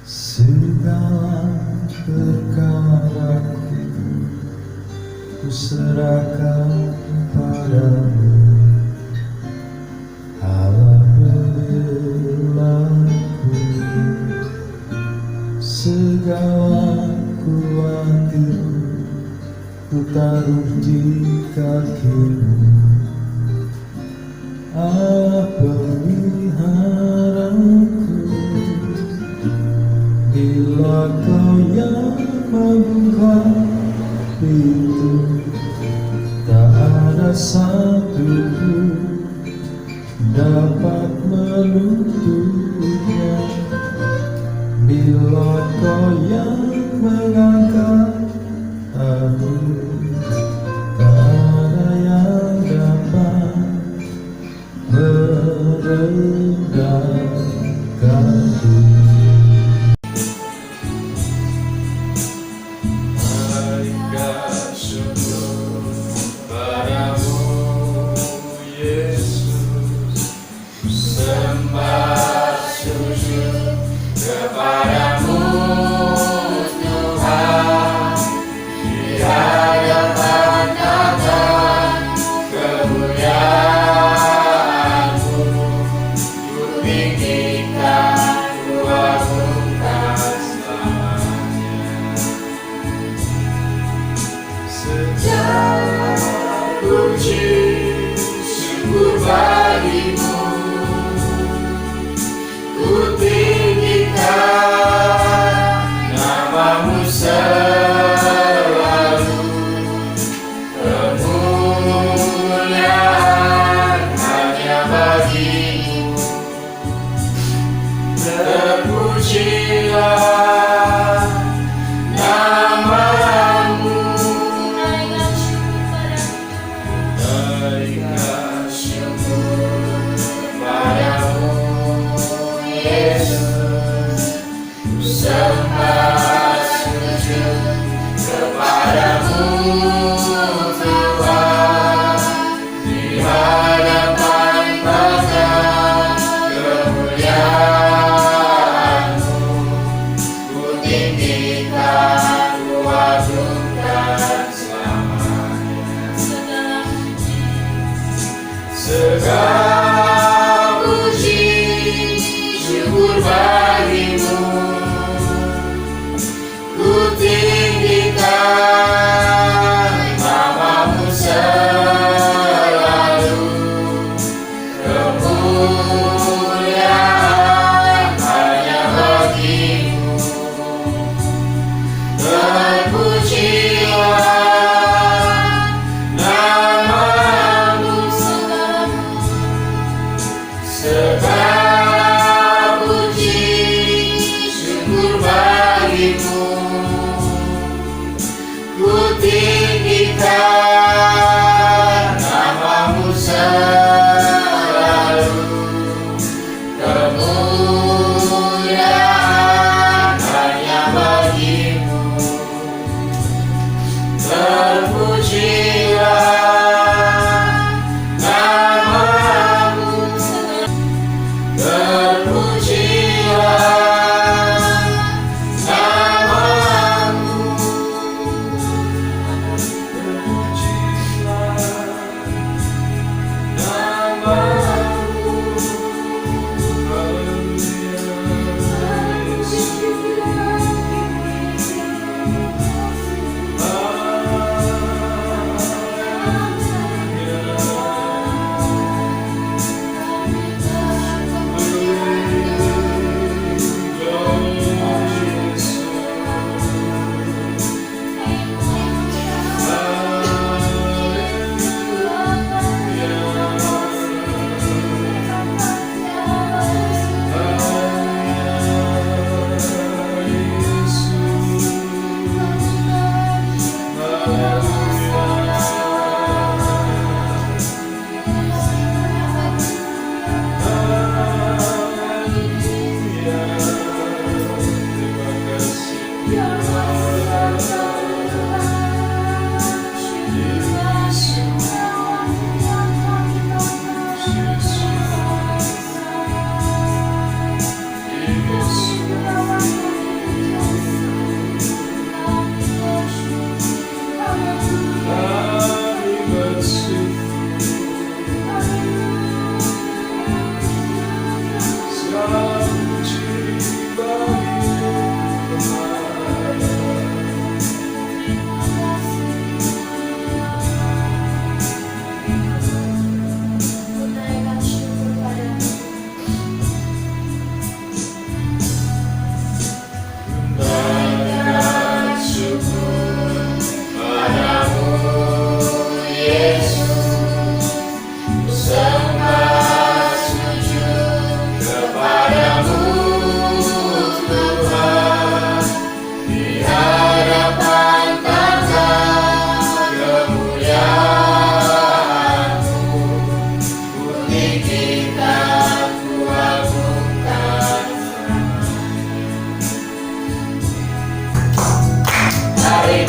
Segala perkaraku kuserahkan padamu, Allah pembelaku. Segala khawatirku ku taruh di kakimu, Allah peliharaku. Bila kau yang membuka pintu, tak ada satu pun dapat menutupnya. Bila kau yang mengangkat aku, tak ada yang dapat merendahkanku. Kepadamu Tuhan, di hadapan Tuhan kemuliaan-Mu, ku tinggikan, ku agungkan selamanya. Segala puji syukur bagi-Mu, ku namamu selalu, kemuliaan hanya bagi-Mu. Terpujilah namamu, naikkan syukur padamu Yesus. Sembah sujud kepadamu Tuhan, di hadapan Bapa kemuliaan-Mu, ku tinggikan, ku agungkan selamanya. Segala puji syukur bagi-Mu,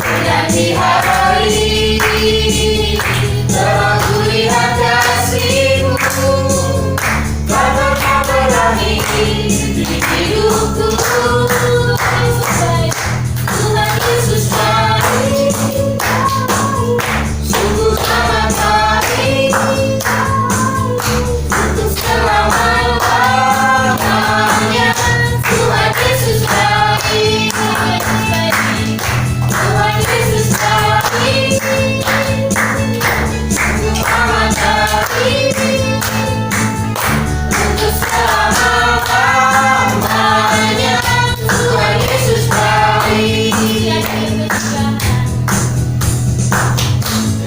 berganti hari telah kulihat kasih-Mu. Kau pernah berani di hidupku. Tuhan Yesus baik, sungguh amat baik untuk selama-lamanya. Tuhan Yesus baik, Tuhan Yesus baik, sungguh amat baik untuk selama-lamanya. Tuhan Yesus baik,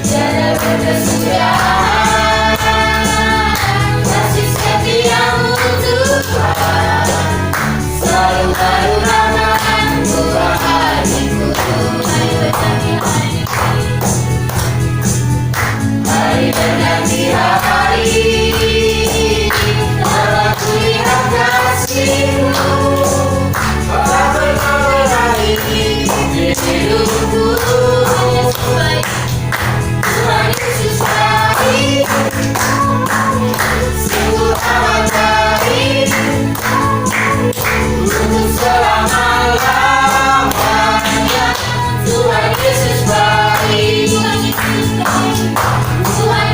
tiada berkesudahan kasih setia-Mu Tuhan, selalu baru rahmat-Mu bagiku. Hari berganti hari telah kulihat kasih-Mu. Kau pernah berani di hidupku. Tuhan Yesus baik, sungguh amat baik untuk selama-lamanya. Tuhan Yesus baik, Tuhan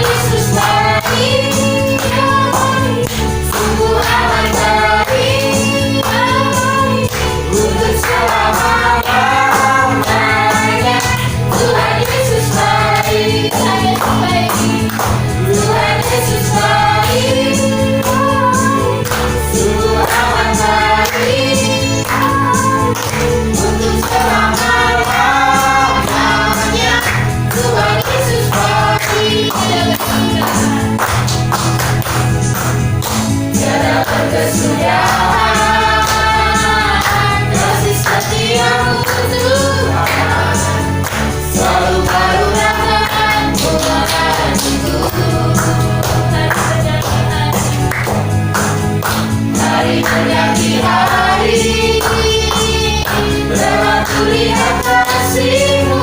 Yesus baik, sungguh amat baik untuk selama-lamanya. Tuhan Yesus baik, Tuhan Yesus baik, sungguh amat baik untuk selama-lamanya. Tuhan Yesus baik, tiada berkesudahan kasih setia-Mu Tuhan, selalu baru rahmat-Mu bagiku. Hari berganti hari telah kulihat kasih-Mu.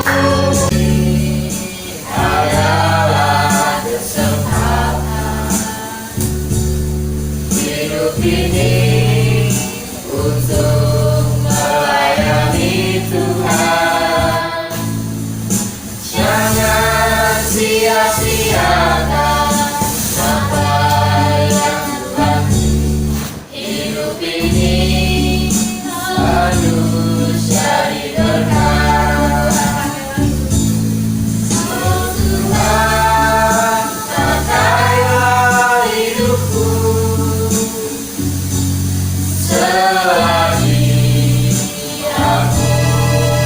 Adalah kesempatan hidup ini untuk melayani Tuhan. Jangan sia-siakan apa yang Tuhan. Hidup ini harus jadi berkat. Oh Tuhan, pakailah hidupku selagi aku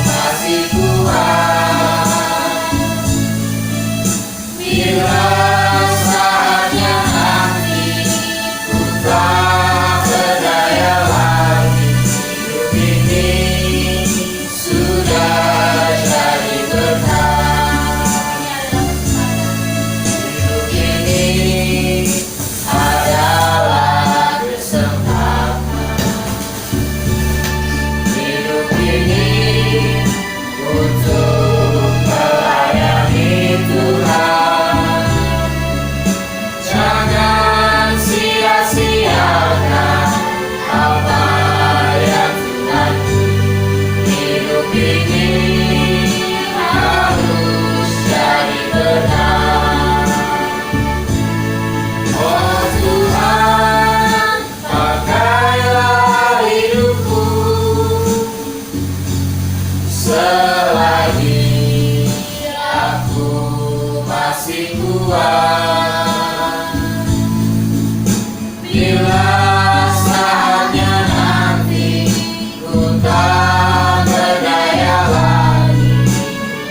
masih kuat. Bila saatnya nanti ku tak berdaya lagi, hidup ini sudah jadi berkat. Hidup ini adalah kesempatan. Hidup ini untuk melayani Tuhan. Jangan sia-siakan apa yang Tuhan. Hidup ini harus jadi berkat. Oh Tuhan, pakailah hidupku selagi aku masih kuat. Bila saatnya nanti ku tak berdaya lagi,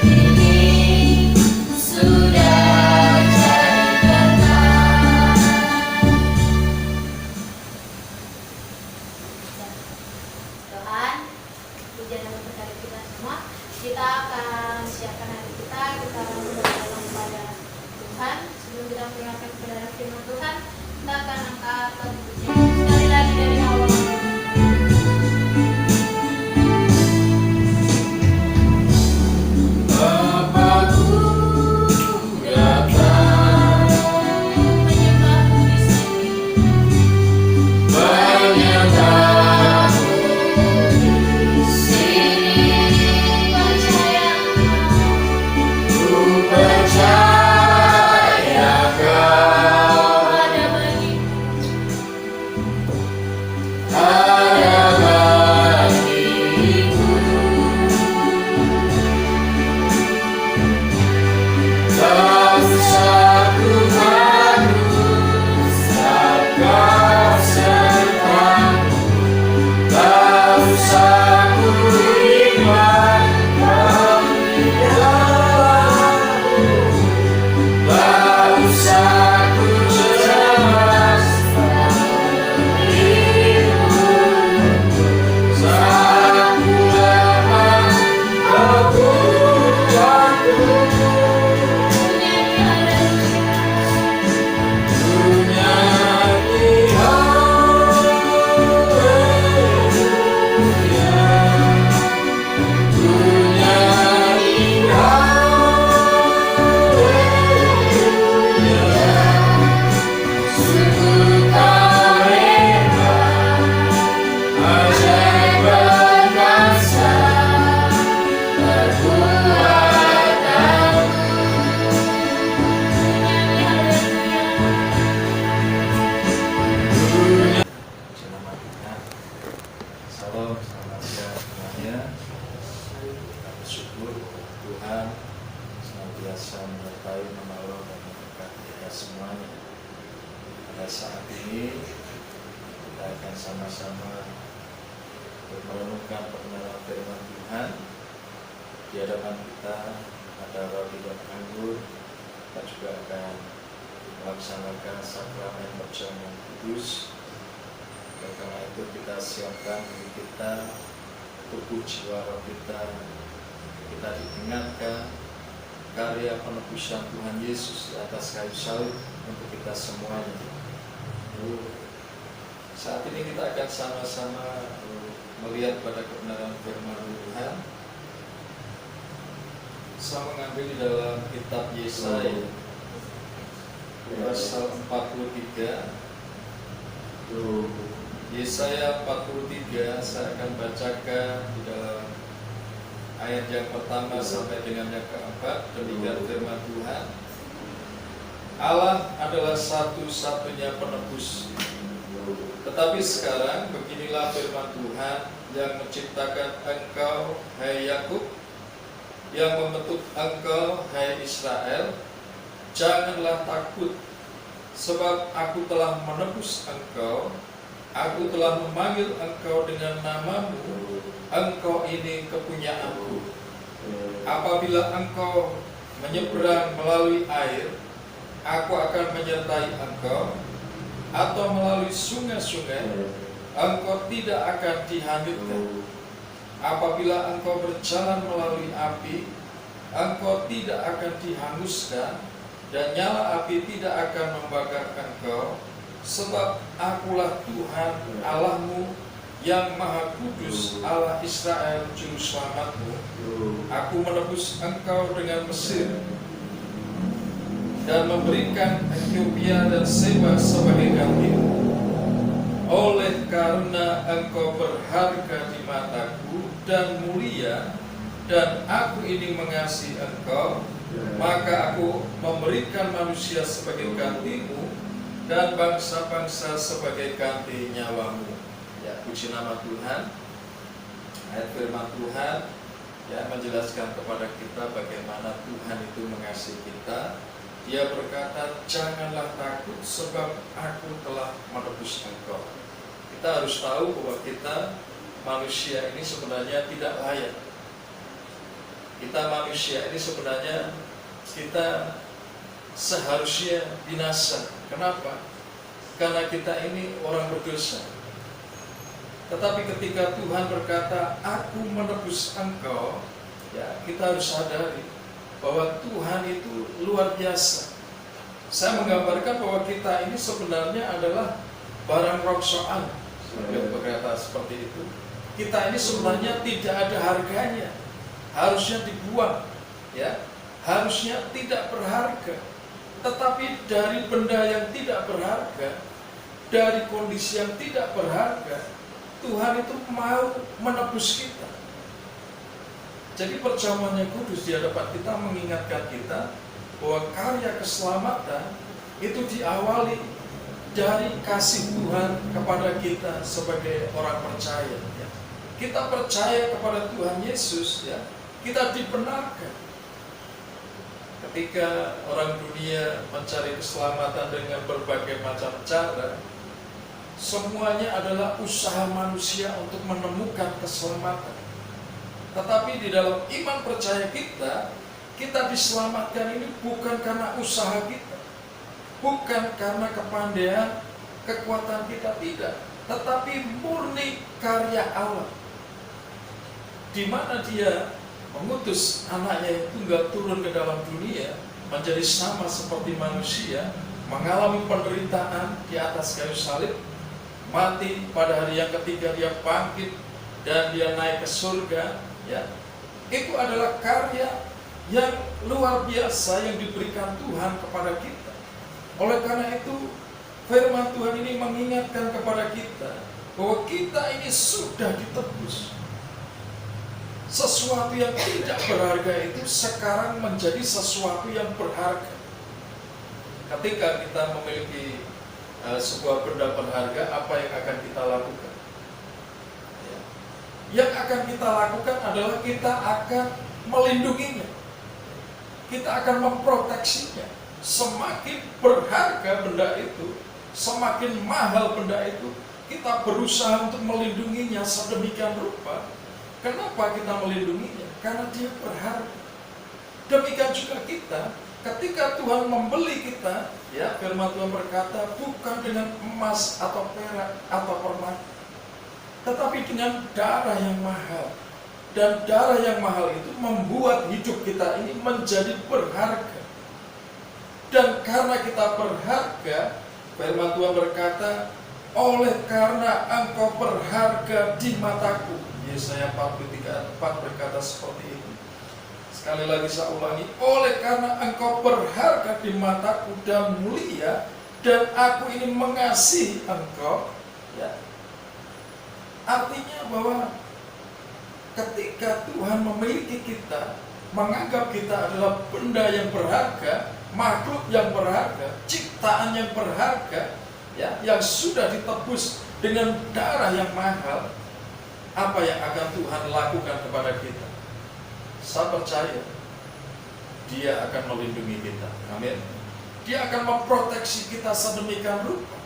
ini sudah jadi berkat. Tuhan, pujian dan berkat kita semua. Kita akan siapkan hati kita akan berdoa kepada Tuhan. Sebelum kita mendengarkan kebenaran firman Tuhan, kita akan angkat lagu pujian sekali lagi dari awal. Shalom, selamat siang semuanya. Kita bersyukur Tuhan senantiasa menyertai, menolong dan memberkati kita semuanya. Pada saat ini kita akan sama-sama merenungkan kebenaran firman Tuhan. Di hadapan kita ada roti dan anggur. Kita juga akan melaksanakan sakramen perjamuan kudus. Dan karena itu kita siapkan diri kita, tubuh jiwa roh kita diingatkan karya penebusan Tuhan Yesus di atas kayu salib untuk kita semuanya. Saat ini kita akan sama-sama melihat pada kebenaran firman Tuhan. Saya mengambil di dalam kitab Yesaya pasal 43. Yesaya 43, saya akan bacakan di dalam ayat yang pertama sampai dengan yang keempat. Demikian firman Tuhan. Allah adalah satu-satunya penebus. Tetapi sekarang beginilah firman Tuhan yang menciptakan engkau, hai Yakub, yang membentuk engkau, hai Israel. Janganlah takut, sebab aku telah menebus engkau. Aku telah memanggil engkau dengan namamu. Engkau ini kepunyaanku. Apabila engkau menyeberang melalui air, aku akan menyertai engkau. Atau melalui sungai-sungai, engkau tidak akan dihanyutkan. Apabila engkau berjalan melalui api, engkau tidak akan dihanguskan, dan nyala api tidak akan membakar engkau. Sebab akulah Tuhan Allahmu yang Maha Kudus, Allah Israel Juru Selamatmu. Aku menebus engkau dengan Mesir dan memberikan Ethiopia dan Seba sebagai gantimu. Oleh karena engkau berharga di mataku dan mulia, dan aku ini mengasihi engkau, maka aku memberikan manusia sebagai gantimu dan bangsa-bangsa sebagai ganti nyawamu. Ya, puji nama Tuhan. Ayat firman Tuhan yang menjelaskan kepada kita bagaimana Tuhan itu mengasihi kita. Dia berkata, janganlah takut sebab aku telah menebus engkau. Kita harus tahu bahwa kita manusia ini sebenarnya tidak layak. Kita manusia ini sebenarnya kita seharusnya binasa. Kenapa? Karena kita ini orang berdosa. Tetapi ketika Tuhan berkata, aku menebus engkau, ya, kita harus sadari bahwa Tuhan itu luar biasa. Saya menggambarkan bahwa kita ini sebenarnya adalah barang rongsokan. Yang berkata seperti itu. Kita ini sebenarnya tidak ada harganya. Harusnya dibuang, ya. Harusnya tidak berharga. Tetapi dari benda yang tidak berharga, dari kondisi yang tidak berharga, Tuhan itu mau menebus kita. Jadi perjamuan yang kudus di hadapan kita mengingatkan kita bahwa karya keselamatan itu diawali dari kasih Tuhan kepada kita sebagai orang percaya. Ya. Kita percaya kepada Tuhan Yesus, ya, kita dibenarkan. Ketika orang dunia mencari keselamatan dengan berbagai macam cara, semuanya adalah usaha manusia untuk menemukan keselamatan. Tetapi di dalam iman percaya kita, kita diselamatkan ini bukan karena usaha kita, bukan karena kepandaian, kekuatan kita, tidak, tetapi murni karya Allah, di mana Dia mengutus anaknya yang tunggal turun ke dalam dunia, menjadi sama seperti manusia, mengalami penderitaan di atas kayu salib, mati, pada hari yang ketiga Dia bangkit, dan Dia naik ke surga. Ya, itu adalah karya yang luar biasa yang diberikan Tuhan kepada kita. Oleh karena itu, firman Tuhan ini mengingatkan kepada kita bahwa kita ini sudah ditebus. Sesuatu yang tidak berharga itu sekarang menjadi sesuatu yang berharga. Ketika kita memiliki sebuah benda berharga, apa yang akan kita lakukan? Ya. yang akan kita lakukan adalah kita akan melindunginya. Kita akan memproteksinya. Semakin berharga benda itu, semakin mahal benda itu, kita berusaha untuk melindunginya sedemikian rupa. Kenapa kita melindunginya? Karena dia berharga. Demikian juga kita, ketika Tuhan membeli kita, ya, firman Tuhan berkata, bukan dengan emas atau perak atau permata, tetapi dengan darah yang mahal. Dan darah yang mahal itu membuat hidup kita ini menjadi berharga. Dan karena kita berharga, firman Tuhan berkata, oleh karena engkau berharga di mataku. Yesaya 43:4 berkata seperti itu. Sekali lagi saya ulangi, oleh karena engkau berharga di mataku dan mulia, dan aku ini mengasihi engkau, ya. Artinya bahwa ketika Tuhan memiliki kita, menganggap kita adalah benda yang berharga, makhluk yang berharga, ciptaan yang berharga, ya, yang sudah ditebus dengan darah yang mahal, apa yang akan Tuhan lakukan kepada kita? Saya percaya Dia akan melindungi kita. Amin. Dia akan memproteksi kita sedemikian rupa,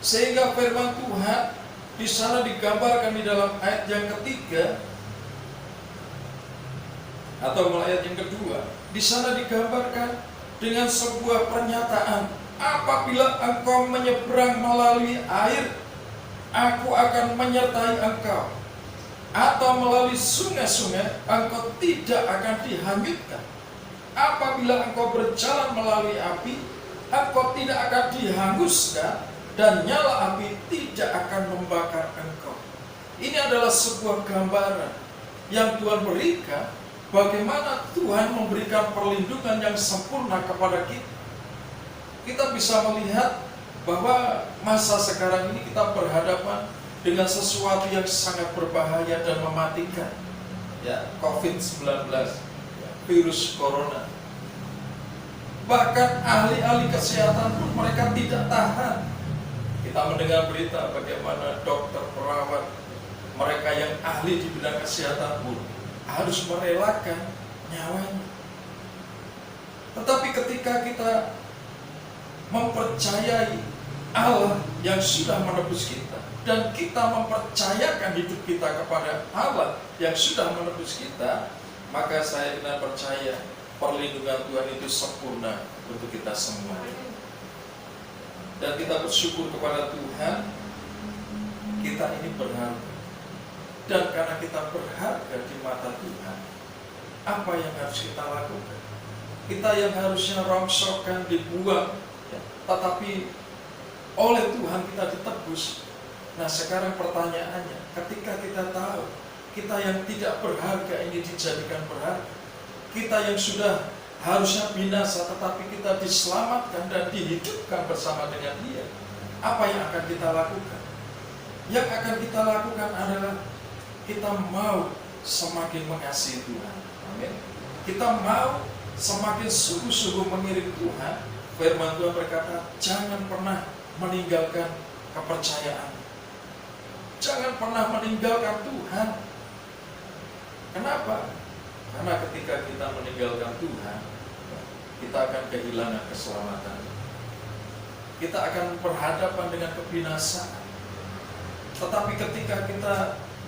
sehingga firman Tuhan di sana digambarkan di dalam ayat yang ketiga atau ayat yang kedua. Di sana digambarkan dengan sebuah pernyataan, apabila engkau menyeberang melalui air, aku akan menyertai engkau. Atau melalui sungai-sungai, engkau tidak akan dihanyutkan. Apabila engkau berjalan melalui api, engkau tidak akan dihanguskan, dan nyala api tidak akan membakar engkau. Ini adalah sebuah gambaran yang Tuhan berikan, bagaimana Tuhan memberikan perlindungan yang sempurna kepada kita. Kita bisa melihat bahwa masa sekarang ini kita berhadapan dengan sesuatu yang sangat berbahaya dan mematikan, ya, COVID-19, ya, virus corona. Bahkan ahli-ahli kesehatan pun mereka tidak tahan. Kita mendengar berita bagaimana dokter, perawat, mereka yang ahli di bidang kesehatan pun harus merelakan nyawanya. Tetapi ketika kita mempercayai Allah yang sudah menebus kita, dan kita mempercayakan hidup kita kepada Allah yang sudah menebus kita, maka saya benar percaya perlindungan Tuhan itu sempurna untuk kita semua. Dan kita bersyukur kepada Tuhan, kita ini berharga. Dan karena kita berharga di mata Tuhan, apa yang harus kita lakukan? Kita yang harusnya rongsokkan, dibuang, ya, tetapi oleh Tuhan kita ditebus. Nah, sekarang pertanyaannya, ketika kita tahu kita yang tidak berharga ini dijadikan berharga, kita yang sudah harusnya binasa tetapi kita diselamatkan dan dihidupkan bersama dengan Dia, apa yang akan kita lakukan? Yang akan kita lakukan adalah kita mau semakin mengasihi Tuhan. Amin. Kita mau semakin sungguh-sungguh mengiring Tuhan. Firman Tuhan berkata, jangan pernah meninggalkan kepercayaan. Jangan pernah meninggalkan Tuhan. Kenapa? Karena ketika kita meninggalkan Tuhan, kita akan kehilangan keselamatan. Kita akan berhadapan dengan kebinasaan. Tetapi ketika kita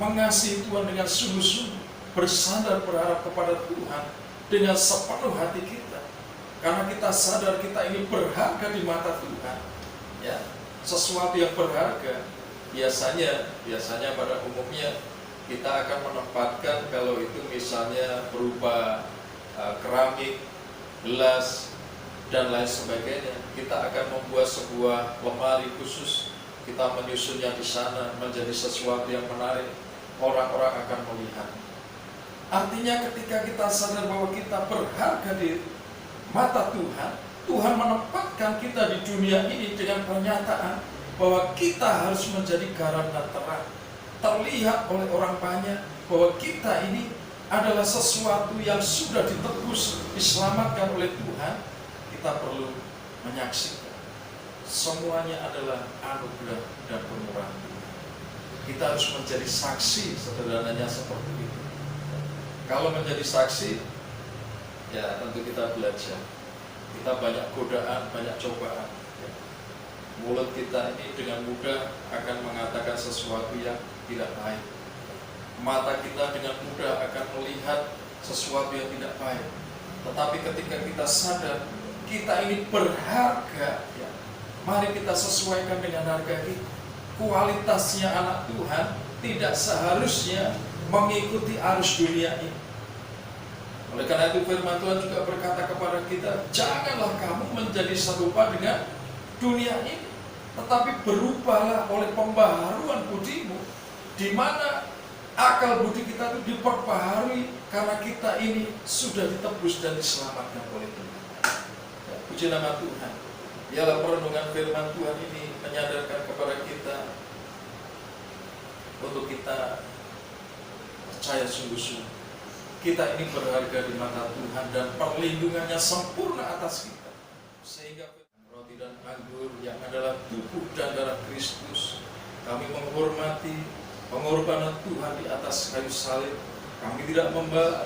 mengasihi Tuhan dengan sungguh-sungguh, bersandar berharap kepada Tuhan dengan sepenuh hati kita, karena kita sadar kita ini berharga di mata Tuhan, ya, sesuatu yang berharga. Biasanya pada umumnya kita akan menempatkan, kalau itu misalnya berupa keramik, gelas, dan lain sebagainya, kita akan membuat sebuah lemari khusus. Kita menyusunnya di sana menjadi sesuatu yang menarik, orang-orang akan melihat. Artinya ketika kita sadar bahwa kita berharga di mata Tuhan, Tuhan menempatkan kita di dunia ini dengan pernyataan bahwa kita harus menjadi garam dan terang. Terlihat oleh orang banyak bahwa kita ini adalah sesuatu yang sudah ditebus, diselamatkan oleh Tuhan. Kita perlu menyaksikan semuanya adalah anugerah dan pemurahan Tuhan. kita harus menjadi saksi, sederhananya seperti itu. Kalau menjadi saksi, ya tentu kita belajar. Kita banyak godaan, banyak cobaan. Ya. Mulut kita ini dengan mudah akan mengatakan sesuatu yang tidak baik. Mata kita dengan mudah akan melihat sesuatu yang tidak baik. Tetapi ketika kita sadar kita ini berharga, ya, mari kita sesuaikan dengan harga kita. Kualitasnya anak Tuhan tidak seharusnya mengikuti arus dunia ini. Oleh karena itu firman Tuhan juga berkata kepada kita, janganlah kamu menjadi serupa dengan dunia ini, tetapi berubahlah oleh pembaharuan budimu, di mana akal budi kita itu diperbaharui karena kita ini sudah ditebus dan diselamatkan oleh Tuhan. Ya, puji nama Tuhan. Biarlah perenungan firman Tuhan ini menyadarkan kepada kita untuk kita percaya sungguh-sungguh kita ini berharga di mata Tuhan dan perlindungannya sempurna atas kita, sehingga roti dan anggur yang adalah tubuh dan darah Kristus, kami menghormati pengorbanan Tuhan di atas kayu salib. Kami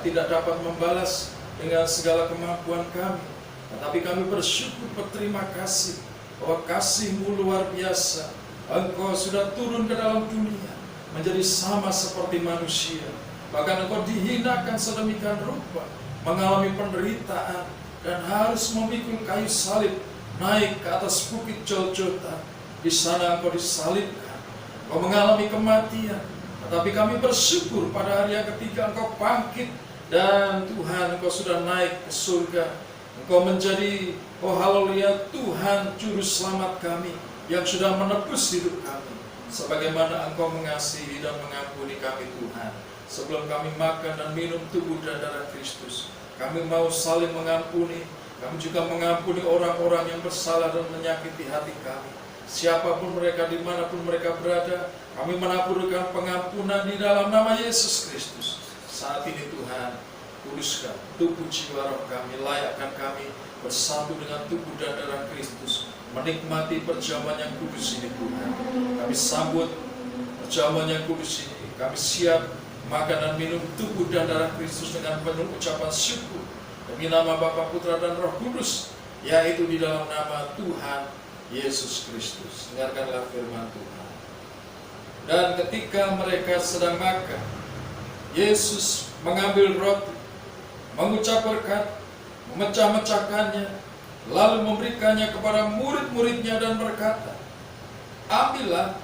tidak dapat membalas dengan segala kemampuan kami, tetapi kami bersyukur, berterima kasih bahwa kasih-Mu luar biasa. Engkau sudah turun ke dalam dunia menjadi sama seperti manusia, bahkan Engkau dihinakan sedemikian rupa, mengalami penderitaan dan harus memikul kayu salib naik ke atas bukit Golgota. Di sana Engkau disalibkan, Engkau mengalami kematian, tetapi kami bersyukur pada hari yang ketiga Engkau bangkit, dan Tuhan Engkau sudah naik ke surga. Engkau menjadi, oh haleluya, Tuhan Juru Selamat kami yang sudah menebus hidup kami, sebagaimana Engkau mengasihi dan mengampuni kami Tuhan. Sebelum kami makan dan minum tubuh dan darah Kristus, kami mau saling mengampuni. Kami juga mengampuni orang-orang yang bersalah dan menyakiti hati kami. Siapapun mereka, dimanapun mereka berada, kami menaburkan pengampunan di dalam nama Yesus Kristus. Saat ini Tuhan, kuduskan tubuh jiwa roh kami, layakkan kami bersatu dengan tubuh dan darah Kristus, menikmati perjamuan yang kudus ini Tuhan. Kami sambut perjamuan yang kudus ini. Kami siap makan dan minum tubuh dan darah Kristus dengan penuh ucapan syukur demi nama Bapa, Putra dan Roh Kudus, yaitu di dalam nama Tuhan Yesus Kristus. Dengarkanlah firman Tuhan. Dan ketika mereka sedang makan, Yesus mengambil roti, mengucap berkat, memecah-mecahkannya, lalu memberikannya kepada murid-muridnya dan berkata, ambillah,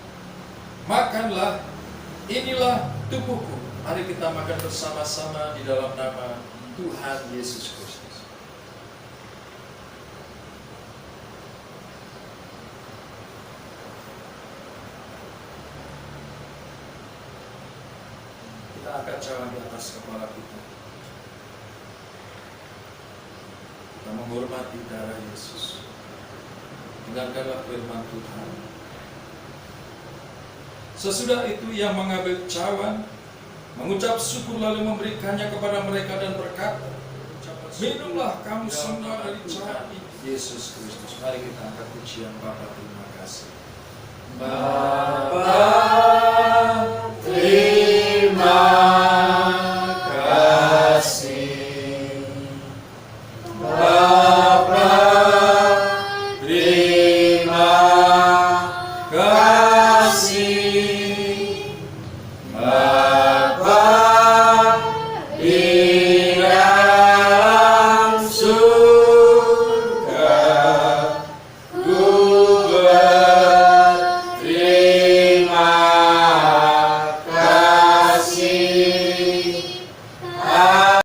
makanlah, inilah tubuhku. Mari kita makan bersama-sama di dalam nama Tuhan Yesus Kristus. Kita angkat cawan di atas kepala kita. Kita menghormati darah Yesus. Dengarkanlah firman Tuhan. Sesudah itu ia mengambil cawan, mengucap syukur lalu memberikannya kepada mereka dan berkata, minumlah kamu semua dari cawan ini. Yesus Kristus. Mari kita angkat pujian Bapa, terima kasih. Bapa